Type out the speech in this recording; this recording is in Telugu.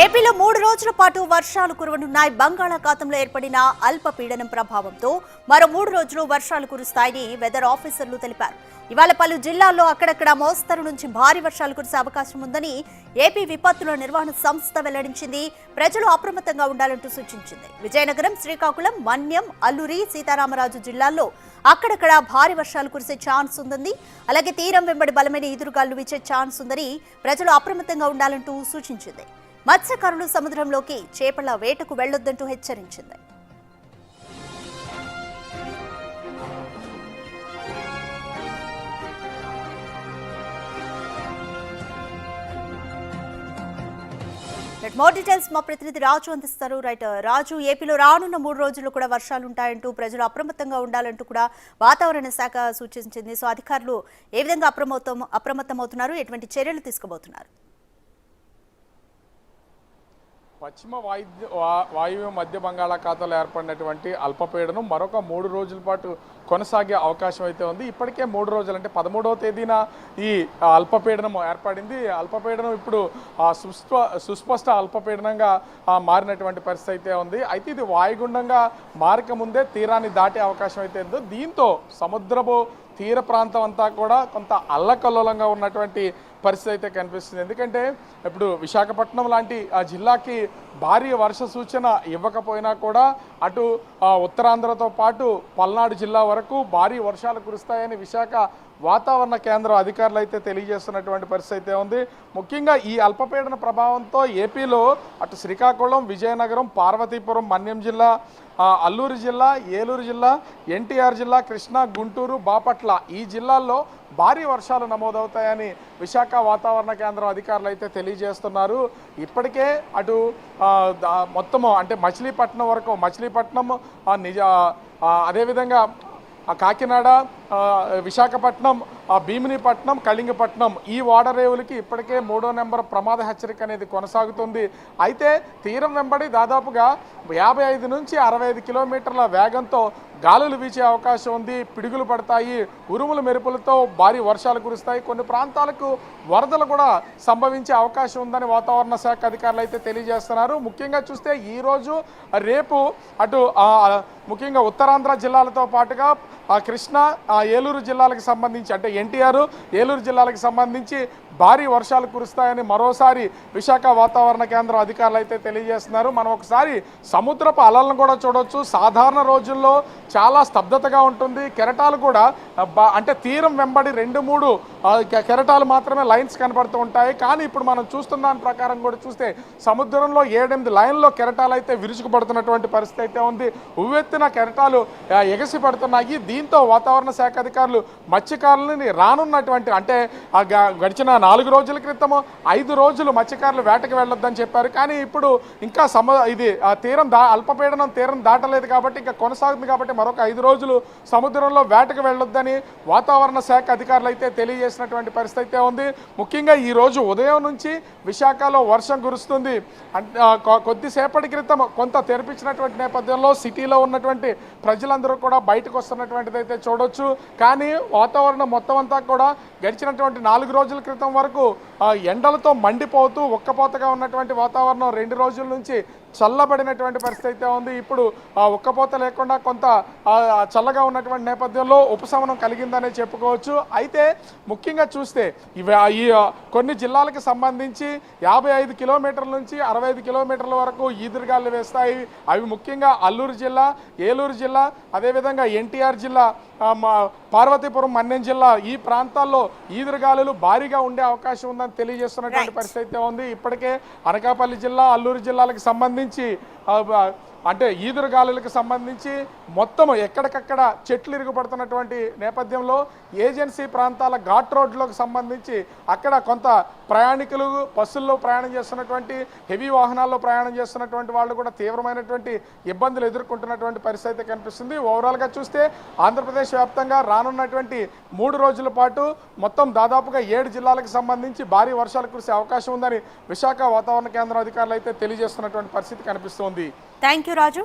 ఏపీలో 3 రోజుల పాటు వర్షాలు కురవనున్నాయి. బంగాళాఖాతంలో ఏర్పడిన అల్పపీడనం ప్రభావంతో మరో 3 రోజులు వర్షాలు కురుస్తాయని వెదర్ ఆఫీసర్లు తెలిపారు. ఇవాళ పలు జిల్లాల్లో అక్కడక్కడ మోస్తరు నుంచి భారీ వర్షాలు కురిసే అవకాశం ఉందని ఏపీ విపత్తుల నిర్వహణ సంస్థ వెల్లడించింది. ప్రజలు అప్రమత్తంగా ఉండాలంటూ సూచించింది. విజయనగరం, శ్రీకాకుళం, మన్యం, అల్లూరి సీతారామరాజు జిల్లాల్లో అక్కడక్కడ భారీ వర్షాలు కురిసే ఛాన్స్ ఉందని, అలాగే తీరం వెంబడి బలమైన ఈదురుగాలు వీచే ఛాన్స్ ఉందని ప్రజలు అప్రమత్తంగా ఉండాలంటూ సూచించింది. మత్స్యకారులు సముద్రంలోకి చేపల వేటకు వెళ్లొద్దంటూ హెచ్చరించింది. మోర్ డీటెయిల్స్ మా ప్రతినిధి రాజు అందిస్తారు. రాజు, ఏపీలో రానున్న 3 రోజులు కూడా వర్షాలు ఉంటాయంటూ ప్రజలు అప్రమత్తంగా ఉండాలంటూ కూడా వాతావరణ శాఖ సూచించింది. సో అధికారులు ఏ విధంగా అప్రమత్తమవుతున్నారు, ఎటువంటి చర్యలు తీసుకోబోతున్నారు? పశ్చిమ వాయువ్య మధ్య బంగాళాఖాతంలో ఏర్పడినటువంటి అల్పపీడనం మరొక 3 రోజుల పాటు కొనసాగే అవకాశం అయితే ఉంది. ఇప్పటికే 3 రోజులు అంటే 13వ తేదీన ఈ అల్పపీడనం ఏర్పడింది. అల్పపీడనం ఇప్పుడు సుస్పష్ట అల్పపీడనంగా మారినటువంటి పరిస్థితి అయితే ఉంది. అయితే ఇది వాయుగుండంగా మారక ముందే తీరాన్ని దాటే అవకాశం అయితే ఉంది. దీంతో సముద్రపు తీర ప్రాంతం అంతా కూడా కొంత అల్లకల్లోలంగా ఉన్నటువంటి పరిస్థితి అయితే కనిపిస్తుంది. ఎందుకంటే ఇప్పుడు విశాఖపట్నం లాంటి ఆ జిల్లాకి భారీ వర్ష సూచన ఇవ్వకపోయినా కూడా అటు ఉత్తరాంధ్రతో పాటు పల్నాడు జిల్లా వరకు భారీ వర్షాలు కురుస్తాయని విశాఖ వాతావరణ కేంద్రం అధికారులు అయితే తెలియజేస్తున్నటువంటి పరిస్థితి అయితే ఉంది. ముఖ్యంగా ఈ అల్పపీడన ప్రభావంతో ఏపీలో అటు శ్రీకాకుళం, విజయనగరం, పార్వతీపురం, మన్యం జిల్లా, అల్లూరు జిల్లా, ఏలూరు జిల్లా, ఎన్టీఆర్ జిల్లా, కృష్ణా, గుంటూరు, బాపట్ల ఈ జిల్లాల్లో భారీ వర్షాలు నమోదవుతాయని విశాఖ వాతావరణ కేంద్రం అధికారులు అయితే తెలియజేస్తున్నారు. ఇప్పటికే అటు మొత్తము అంటే మచిలీపట్నం వరకు, మచిలీపట్నం, అదేవిధంగా కాకినాడ, విశాఖపట్నం, భీమినిపట్నం, కళింగపట్నం ఈ ఓడరేవులకి ఇప్పటికే 3వ నెంబర్ ప్రమాద హెచ్చరిక అనేది కొనసాగుతుంది. అయితే తీరం వెంబడి దాదాపుగా 55 నుంచి 65 కిలోమీటర్ల వేగంతో గాలులు వీచే అవకాశం ఉంది. పిడుగులు పడతాయి, ఉరుముల మెరుపులతో భారీ వర్షాలు కురుస్తాయి. కొన్ని ప్రాంతాలకు వరదలు కూడా సంభవించే అవకాశం ఉందని వాతావరణ శాఖ అధికారులు అయితే తెలియజేస్తున్నారు. ముఖ్యంగా చూస్తే ఈరోజు రేపు అటు ముఖ్యంగా ఉత్తరాంధ్ర జిల్లాలతో పాటుగా కృష్ణా, ఏలూరు జిల్లాలకు సంబంధించి అంటే ఎన్టీఆర్, ఏలూరు జిల్లాలకు సంబంధించి భారీ వర్షాలు కురుస్తాయని మరోసారి విశాఖ వాతావరణ కేంద్రం అధికారులు అయితే తెలియజేస్తున్నారు. మనం ఒకసారి సముద్రపు అలలను కూడా చూడవచ్చు. సాధారణ రోజుల్లో చాలా స్తబ్దతగా ఉంటుంది. కెరటాలు కూడా అంటే తీరం వెంబడి 2-3 కెరటాలు మాత్రమే లైన్స్ కనబడుతూ ఉంటాయి. కానీ ఇప్పుడు మనం చూస్తున్న దాని ప్రకారం కూడా చూస్తే సముద్రంలో 7-8 లైన్లో కెరటాలు అయితే విరుచుకుపడుతున్నటువంటి పరిస్థితి అయితే ఉంది. ఉవ్వెత్తున కెరటాలు ఎగసి పడుతున్నాయి. దీంతో వాతావరణ శాఖ అధికారులు మత్స్యకారులని రానున్నటువంటి అంటే గడిచిన 4 రోజుల క్రితము 5 రోజులు మత్స్యకారులు వేటకు వెళ్ళొద్దని చెప్పారు. కానీ ఇప్పుడు ఇంకా ఇది తీరం అల్పపీడనం తీరం దాటలేదు కాబట్టి ఇంకా కొనసాగుతుంది కాబట్టి మరొక 5 రోజులు సముద్రంలో వేటకు వెళ్ళొద్దని వాతావరణ శాఖ అధికారులు అయితే తెలియజేసినటువంటి పరిస్థితి అయితే ఉంది. ముఖ్యంగా ఈ రోజు ఉదయం నుంచి విశాఖలో వర్షం కురుస్తుంది. కొద్దిసేపటి క్రితం కొంత తెరిపించినటువంటి నేపథ్యంలో సిటీలో ఉన్నటువంటి ప్రజలందరూ కూడా బయటకు వస్తున్నటువంటిది అయితే చూడొచ్చు. కానీ వాతావరణం మొత్తం అంతా కూడా గడిచినటువంటి 4 రోజుల క్రితం వరకు ఎండలతో మండిపోతూ ఉక్కపోతగా ఉన్నటువంటి వాతావరణం 2 రోజుల నుంచి చల్లబడినటువంటి పరిస్థితి అయితే ఉంది. ఇప్పుడు ఉక్కపోత లేకుండా కొంత చల్లగా ఉన్నటువంటి నేపథ్యంలో ఉపశమనం కలిగిందనే చెప్పుకోవచ్చు. అయితే ముఖ్యంగా చూస్తే ఈ కొన్ని జిల్లాలకు సంబంధించి 55 కిలోమీటర్ల నుంచి 65 కిలోమీటర్ల వరకు ఈదురుగాలు వేస్తాయి. అవి ముఖ్యంగా అల్లూరు జిల్లా, ఏలూరు జిల్లా, అదేవిధంగా ఎన్టీఆర్ జిల్లా, పార్వతీపురం, మన్యం జిల్లా ఈ ప్రాంతాల్లో ఈదురుగాలులు భారీగా ఉండే అవకాశం ఉందని తెలియజేస్తున్నటువంటి పరిస్థితి అయితే ఉంది. ఇప్పటికే అనకాపల్లి జిల్లా, అల్లూరు జిల్లాలకు సంబంధించి అంటే ఈదురుగాలులకు సంబంధించి మొత్తం ఎక్కడికక్కడ చెట్లు ఇరుగుపడుతున్నటువంటి నేపథ్యంలో ఏజెన్సీ ప్రాంతాల ఘాట్ రోడ్లకు సంబంధించి అక్కడ కొంత ప్రయాణికులు బస్సుల్లో ప్రయాణం చేస్తున్నటువంటి హెవీ వాహనాల్లో ప్రయాణం చేస్తున్నటువంటి వాళ్ళు కూడా తీవ్రమైనటువంటి ఇబ్బందులు ఎదుర్కొంటున్నటువంటి పరిస్థితి కనిపిస్తుంది. ఓవరాల్గా చూస్తే ఆంధ్రప్రదేశ్ వ్యాప్తంగా రానున్నటువంటి 3 రోజుల పాటు మొత్తం దాదాపుగా 7 జిల్లాలకు సంబంధించి భారీ వర్షాలు కురిసే అవకాశం ఉందని విశాఖ వాతావరణ కేంద్రం అధికారులు అయితే తెలియజేస్తున్నటువంటి పరిస్థితి కనిపిస్తోంది. Thank you Raju.